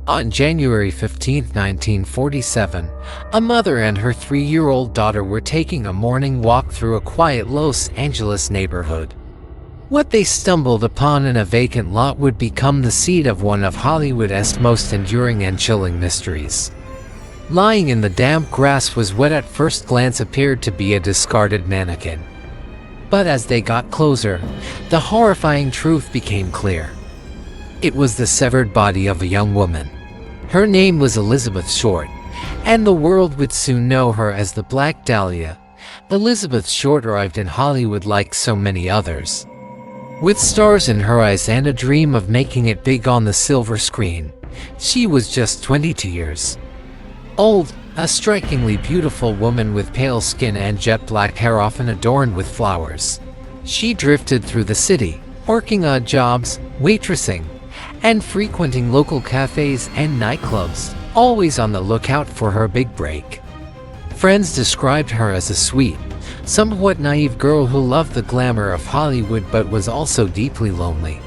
On January 15, 1947, a mother and her 3-year-old daughter were taking a morning walk through a quiet Los Angeles neighborhood. What they stumbled upon in a vacant lot would become the seed of one of Hollywood's most enduring and chilling mysteries. Lying in the damp grass was what at first glance appeared to be a discarded mannequin. But as they got closer, the horrifying truth became clear. It was the severed body of a young woman. Her name was Elizabeth Short, and the world would soon know her as the Black Dahlia. Elizabeth Short arrived in Hollywood like so many others. With stars in her eyes and a dream of making it big on the silver screen, she was just 22 years old, a strikingly beautiful woman with pale skin and jet black hair often adorned with flowers. She drifted through the city, working odd jobs, waitressing, and frequenting local cafes and nightclubs, always on the lookout for her big break. Friends described her as a sweet, somewhat naive girl who loved the glamour of Hollywood but was also deeply lonely.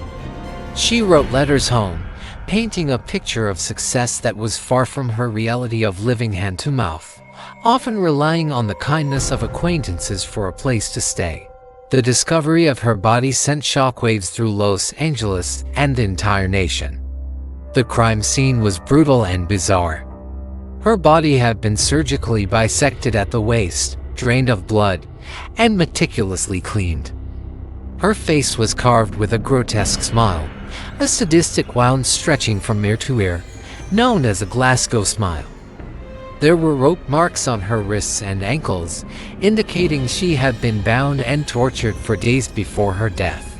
She wrote letters home, painting a picture of success that was far from her reality of living hand to mouth, often relying on the kindness of acquaintances for a place to stay. The discovery of her body sent shockwaves through Los Angeles and the entire nation. The crime scene was brutal and bizarre. Her body had been surgically bisected at the waist, drained of blood, and meticulously cleaned. Her face was carved with a grotesque smile, a sadistic wound stretching from ear to ear, known as a Glasgow smile. There were rope marks on her wrists and ankles, indicating she had been bound and tortured for days before her death.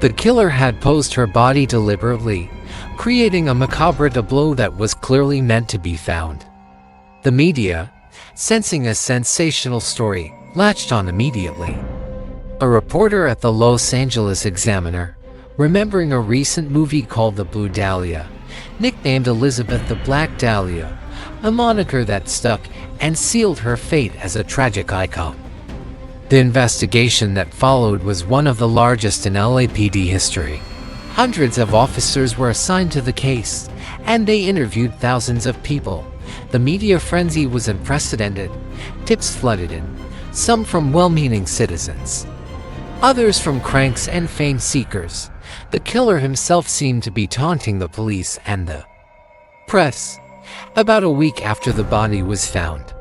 The killer had posed her body deliberately, creating a macabre tableau that was clearly meant to be found. The media, sensing a sensational story, latched on immediately. A reporter at the Los Angeles Examiner, remembering a recent movie called The Blue Dahlia, nicknamed Elizabeth the Black Dahlia, a moniker that stuck and sealed her fate as a tragic icon. The investigation that followed was one of the largest in LAPD history. Hundreds of officers were assigned to the case, and they interviewed thousands of people. The media frenzy was unprecedented. Tips flooded in, some from well-meaning citizens, others from cranks and fame seekers. The killer himself seemed to be taunting the police and the press. About a week after the body was found,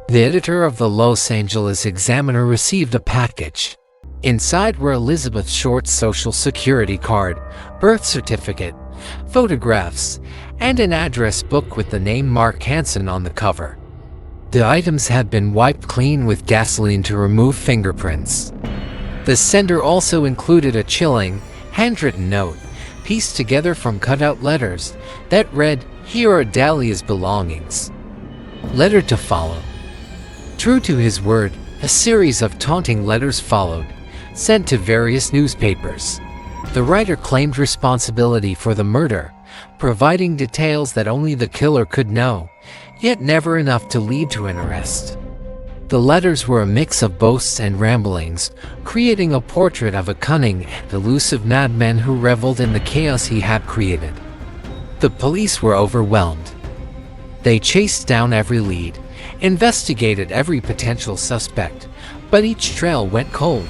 the editor of the Los Angeles Examiner received a package. Inside were Elizabeth Short's social security card, birth certificate, photographs, and an address book with the name Mark Hansen on the cover. The items had been wiped clean with gasoline to remove fingerprints. The sender also included a chilling, handwritten note, pieced together from cut-out letters, that read, "Here are Dahlia's belongings. Letter to follow." True to his word, a series of taunting letters followed, sent to various newspapers. The writer claimed responsibility for the murder, providing details that only the killer could know, yet never enough to lead to an arrest. The letters were a mix of boasts and ramblings, creating a portrait of a cunning and elusive madman who reveled in the chaos he had created. The police were overwhelmed. They chased down every lead, investigated every potential suspect, but each trail went cold.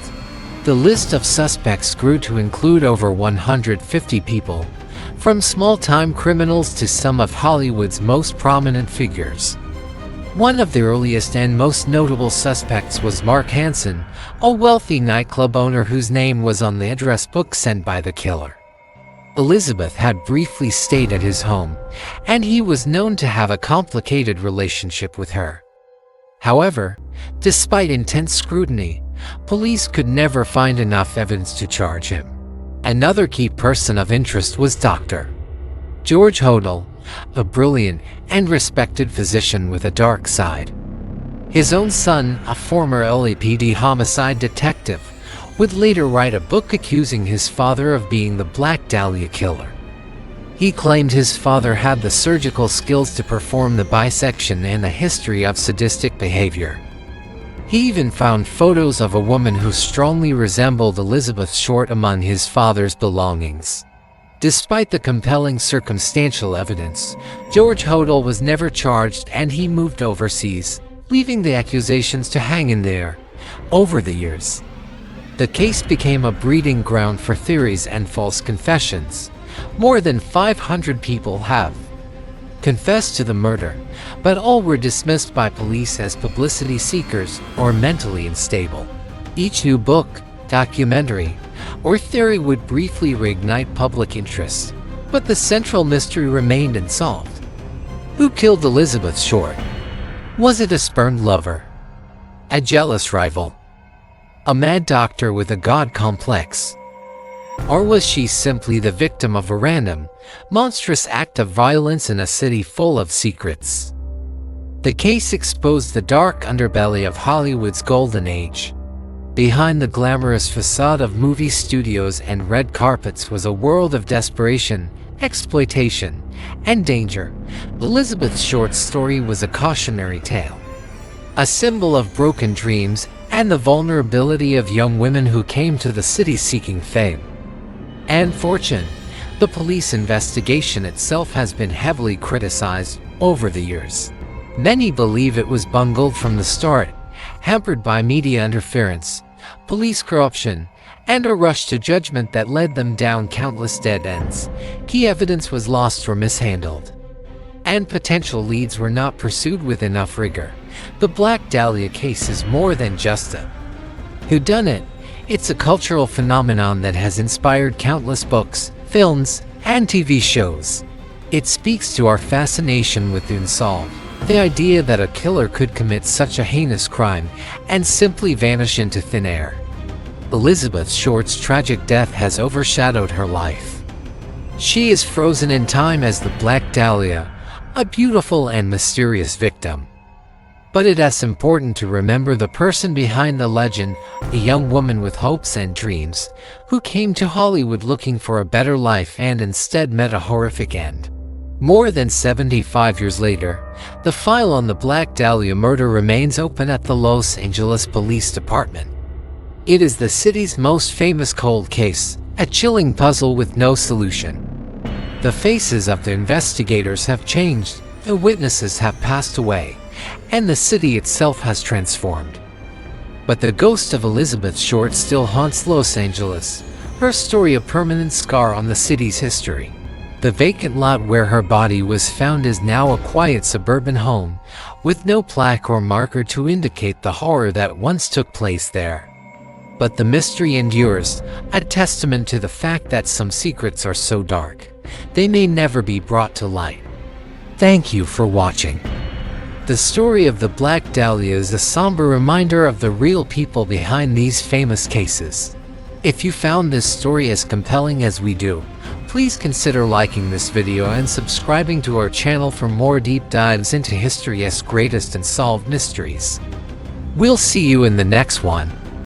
The list of suspects grew to include over 150 people, from small-time criminals to some of Hollywood's most prominent figures. One of the earliest and most notable suspects was Mark Hansen, a wealthy nightclub owner whose name was on the address book sent by the killer. Elizabeth had briefly stayed at his home, and he was known to have a complicated relationship with her. However, despite intense scrutiny, police could never find enough evidence to charge him. Another key person of interest was Dr. George Hodel, a brilliant and respected physician with a dark side. His own son, a former LAPD homicide detective, would later write a book accusing his father of being the Black Dahlia killer. He claimed his father had the surgical skills to perform the bisection and a history of sadistic behavior. He even found photos of a woman who strongly resembled Elizabeth Short among his father's belongings. Despite the compelling circumstantial evidence, George Hodel was never charged and he moved overseas, leaving the accusations to hang in there. Over the years, the case became a breeding ground for theories and false confessions. More than 500 people have confessed to the murder, but all were dismissed by police as publicity seekers or mentally unstable. Each new book, documentary, or theory would briefly reignite public interest, but the central mystery remained unsolved. Who killed Elizabeth Short? Was it a spurned lover? A jealous rival? A mad doctor with a god complex? Or was she simply the victim of a random, monstrous act of violence in a city full of secrets? The case exposed the dark underbelly of Hollywood's golden age. Behind the glamorous facade of movie studios and red carpets was a world of desperation, exploitation, and danger. Elizabeth Short's story was a cautionary tale, a symbol of broken dreams and the vulnerability of young women who came to the city seeking fame and fortune. The police investigation itself has been heavily criticized over the years. Many believe it was bungled from the start, hampered by media interference, police corruption, and a rush to judgment that led them down countless dead ends. Key evidence was lost or mishandled, and potential leads were not pursued with enough rigor. The Black Dahlia case is more than just a whodunit. It's a cultural phenomenon that has inspired countless books, films, and TV shows. It speaks to our fascination with the unsolved, the idea that a killer could commit such a heinous crime and simply vanish into thin air. Elizabeth Short's tragic death has overshadowed her life. She is frozen in time as the Black Dahlia, a beautiful and mysterious victim. But it is important to remember the person behind the legend, a young woman with hopes and dreams, who came to Hollywood looking for a better life and instead met a horrific end. More than 75 years later, the file on the Black Dahlia murder remains open at the Los Angeles Police Department. It is the city's most famous cold case, a chilling puzzle with no solution. The faces of the investigators have changed, the witnesses have passed away, and the city itself has transformed. But the ghost of Elizabeth Short still haunts Los Angeles, her story a permanent scar on the city's history. The vacant lot where her body was found is now a quiet suburban home, with no plaque or marker to indicate the horror that once took place there. But the mystery endures, a testament to the fact that some secrets are so dark, they may never be brought to light. Thank you for watching. The story of the Black Dahlia is a somber reminder of the real people behind these famous cases. If you found this story as compelling as we do, please consider liking this video and subscribing to our channel for more deep dives into history's greatest unsolved mysteries. We'll see you in the next one.